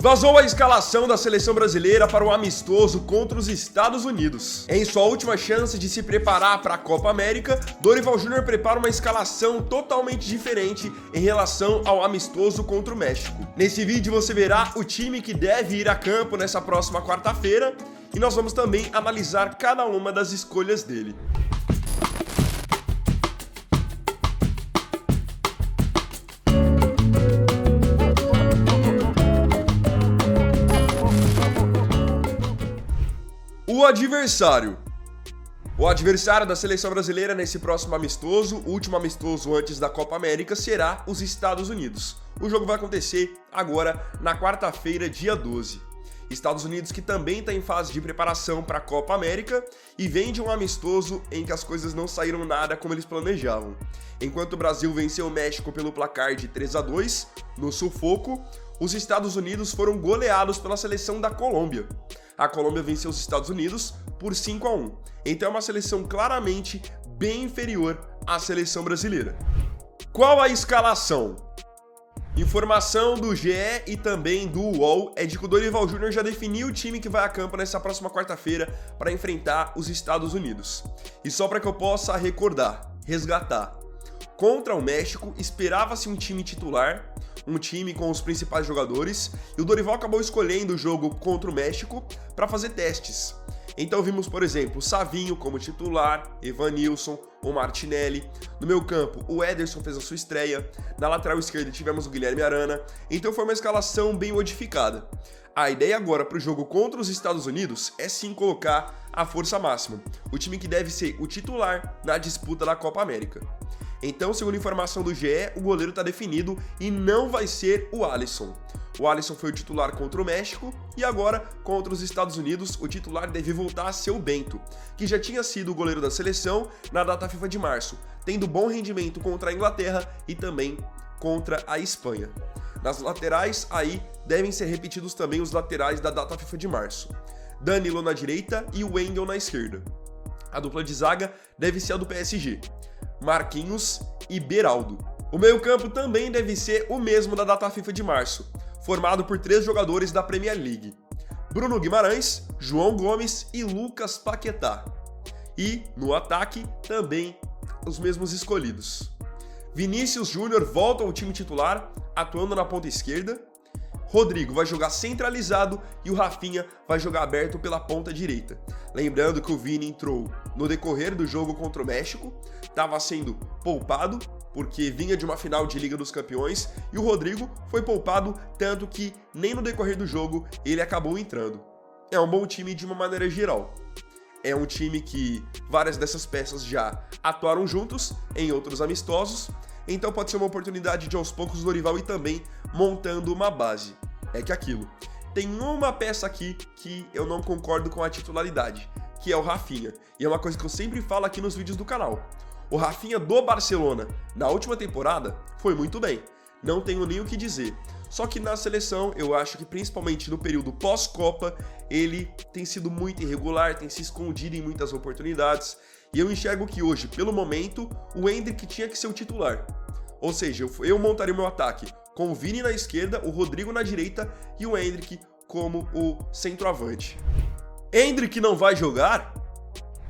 Vazou a escalação da seleção brasileira para o amistoso contra os Estados Unidos. Em sua última chance de se preparar para a Copa América, Dorival Júnior prepara uma escalação totalmente diferente em relação ao amistoso contra o México. Nesse vídeo você verá o time que deve ir a campo nessa próxima quarta-feira e nós vamos também analisar cada uma das escolhas dele. O adversário. O adversário da seleção brasileira nesse próximo amistoso, o último amistoso antes da Copa América, será os Estados Unidos. O jogo vai acontecer agora na quarta-feira, dia 12. Estados Unidos que também está em fase de preparação para a Copa América e vem de um amistoso em que as coisas não saíram nada como eles planejavam. Enquanto o Brasil venceu o México pelo placar de 3-2, no sufoco, os Estados Unidos foram goleados pela seleção da Colômbia. A Colômbia venceu os Estados Unidos por 5-1. Então é uma seleção claramente bem inferior à seleção brasileira. Qual a escalação? Informação do GE e também do UOL é de que o Dorival Júnior já definiu o time que vai a campo nessa próxima quarta-feira para enfrentar os Estados Unidos. E só para que eu possa resgatar. Contra o México, esperava-se um time titular, um time com os principais jogadores, e o Dorival acabou escolhendo o jogo contra o México para fazer testes. Então vimos, por exemplo, Savinho como titular, Evanilson, o Martinelli. No meio campo, o Ederson fez a sua estreia. Na lateral esquerda tivemos o Guilherme Arana. Então foi uma escalação bem modificada. A ideia agora para o jogo contra os Estados Unidos é sim colocar a força máxima, o time que deve ser o titular na disputa da Copa América. Então, segundo informação do GE, o goleiro está definido e não vai ser o Alisson. O Alisson foi o titular contra o México e agora, contra os Estados Unidos, o titular deve voltar a ser o Bento, que já tinha sido o goleiro da seleção na data FIFA de março, tendo bom rendimento contra a Inglaterra e também contra a Espanha. Nas laterais, aí, devem ser repetidos também os laterais da data FIFA de março. Danilo na direita e o Wendel na esquerda. A dupla de zaga deve ser a do PSG. Marquinhos e Beraldo. O meio-campo também deve ser o mesmo da data FIFA de março, formado por 3 jogadores da Premier League: Bruno Guimarães, João Gomes e Lucas Paquetá. E, no ataque, também os mesmos escolhidos. Vinícius Júnior volta ao time titular, atuando na ponta esquerda. Rodrigo vai jogar centralizado e o Rafinha vai jogar aberto pela ponta direita. Lembrando que o Vini entrou no decorrer do jogo contra o México, estava sendo poupado porque vinha de uma final de Liga dos Campeões e o Rodrigo foi poupado tanto que nem no decorrer do jogo ele acabou entrando. É um bom time de uma maneira geral. É um time que várias dessas peças já atuaram juntos em outros amistosos, então pode ser uma oportunidade de aos poucos o Dorival ir também montando uma base. É que aquilo, tem uma peça aqui que eu não concordo com a titularidade, que é o Rafinha, e é uma coisa que eu sempre falo aqui nos vídeos do canal. O Rafinha do Barcelona, na última temporada, foi muito bem, não tenho nem o que dizer. Só que na seleção, eu acho que principalmente no período pós-Copa, ele tem sido muito irregular, tem se escondido em muitas oportunidades, e eu enxergo que hoje, pelo momento, o Endrick tinha que ser o titular. Ou seja, eu montaria o meu ataque com o Vini na esquerda, o Rodrigo na direita e o Endrick como o centroavante. Endrick não vai jogar?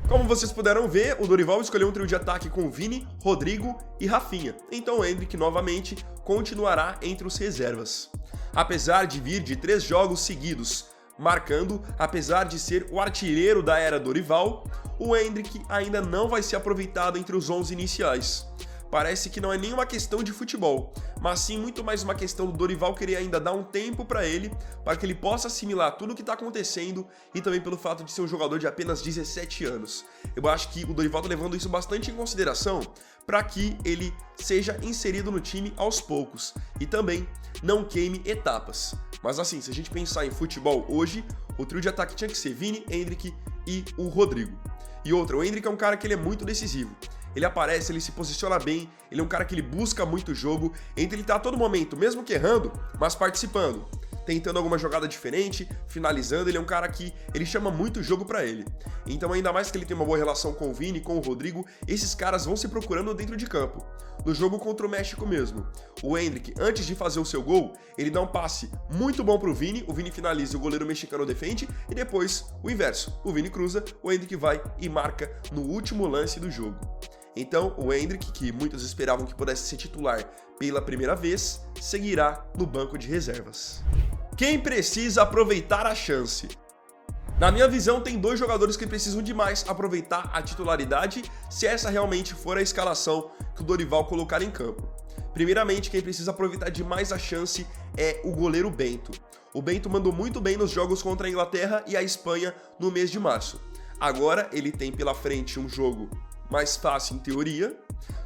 Como vocês puderam ver, o Dorival escolheu um trio de ataque com Vini, Rodrigo e Rafinha. Então o Endrick novamente continuará entre os reservas. Apesar de vir de 3 jogos seguidos marcando, apesar de ser o artilheiro da era Dorival, o Endrick ainda não vai ser aproveitado entre os 11 iniciais. Parece que não é nenhuma questão de futebol, mas sim muito mais uma questão do Dorival querer ainda dar um tempo para ele, para que ele possa assimilar tudo o que está acontecendo e também pelo fato de ser um jogador de apenas 17 anos. Eu acho que o Dorival está levando isso bastante em consideração para que ele seja inserido no time aos poucos e também não queime etapas. Mas assim, se a gente pensar em futebol hoje, o trio de ataque tinha que ser Vini, Endrick e o Rodrigo. E outra, o Endrick é um cara que ele é muito decisivo. Ele aparece, ele se posiciona bem, ele é um cara que ele busca muito o jogo, então ele tá a todo momento, mesmo que errando, mas participando. tentando alguma jogada diferente, finalizando. Ele é um cara que ele chama muito jogo pra ele. Então, ainda mais que ele tem uma boa relação com o Vini, com o Rodrigo, esses caras vão se procurando dentro de campo. No jogo contra o México mesmo, o Endrick, antes de fazer o seu gol, ele dá um passe muito bom pro Vini, o Vini finaliza e o goleiro mexicano defende, e depois o inverso, o Vini cruza, o Endrick vai e marca no último lance do jogo. Então, o Endrick, que muitos esperavam que pudesse ser titular pela primeira vez, seguirá no banco de reservas. Quem precisa aproveitar a chance? Na minha visão, tem dois jogadores que precisam demais aproveitar a titularidade se essa realmente for a escalação que o Dorival colocar em campo. Primeiramente, quem precisa aproveitar demais a chance é o goleiro Bento. O Bento mandou muito bem nos jogos contra a Inglaterra e a Espanha no mês de março. Agora ele tem pela frente um jogo mais fácil em teoria,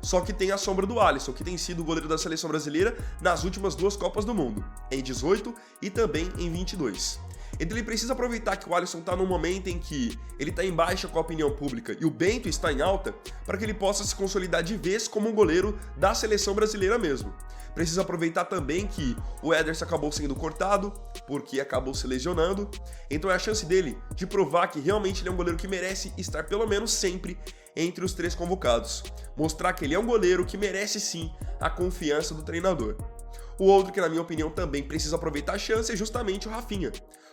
só que tem a sombra do Alisson, que tem sido o goleiro da seleção brasileira nas últimas duas Copas do Mundo, em 18 e também em 22. Então ele precisa aproveitar que o Alisson está num momento em que ele está em baixa com a opinião pública e o Bento está em alta, para que ele possa se consolidar de vez como um goleiro da seleção brasileira mesmo. Precisa aproveitar também que o Ederson acabou sendo cortado, porque acabou se lesionando, então é a chance dele de provar que realmente ele é um goleiro que merece estar pelo menos sempre entre os 3 convocados. Mostrar que ele é um goleiro que merece sim a confiança do treinador. O outro que, na minha opinião, também precisa aproveitar a chance é justamente o Rafinha.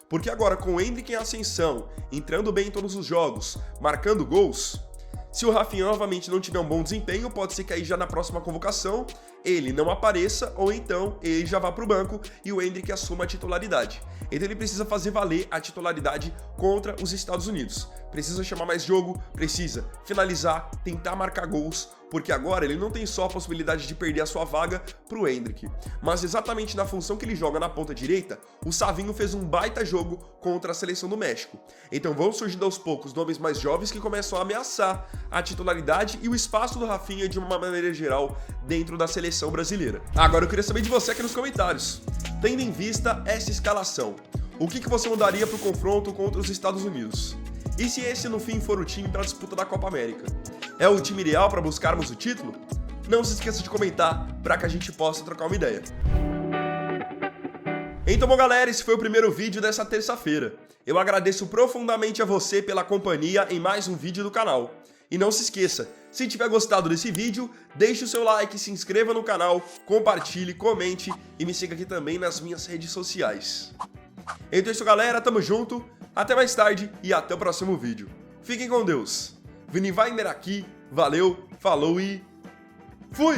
Porque agora, com o Endrick em ascensão, entrando bem em todos os jogos, marcando gols, se o Rafinha novamente não tiver um bom desempenho, pode ser que aí já na próxima convocação ele não apareça ou então ele já vá para o banco e o Endrick assuma a titularidade. Então ele precisa fazer valer a titularidade contra os Estados Unidos. Precisa chamar mais jogo, precisa finalizar, tentar marcar gols, porque agora ele não tem só a possibilidade de perder a sua vaga para o Endrick, mas exatamente na função que ele joga na ponta direita, o Savinho fez um baita jogo contra a seleção do México. Então vão surgindo aos poucos nomes mais jovens que começam a ameaçar a titularidade e o espaço do Rafinha de uma maneira geral dentro da seleção brasileira. Agora eu queria saber de você aqui nos comentários. Tendo em vista essa escalação, o que você mudaria para o confronto contra os Estados Unidos? E se esse no fim for o time para a disputa da Copa América? É o time ideal para buscarmos o título? Não se esqueça de comentar para que a gente possa trocar uma ideia. Então, bom galera, esse foi o primeiro vídeo dessa terça-feira. Eu agradeço profundamente a você pela companhia em mais um vídeo do canal. E não se esqueça, se tiver gostado desse vídeo, deixe o seu like, se inscreva no canal, compartilhe, comente e me siga aqui também nas minhas redes sociais. Então é isso galera, tamo junto, até mais tarde e até o próximo vídeo. Fiquem com Deus. Vini Wagner aqui, valeu, falou e fui!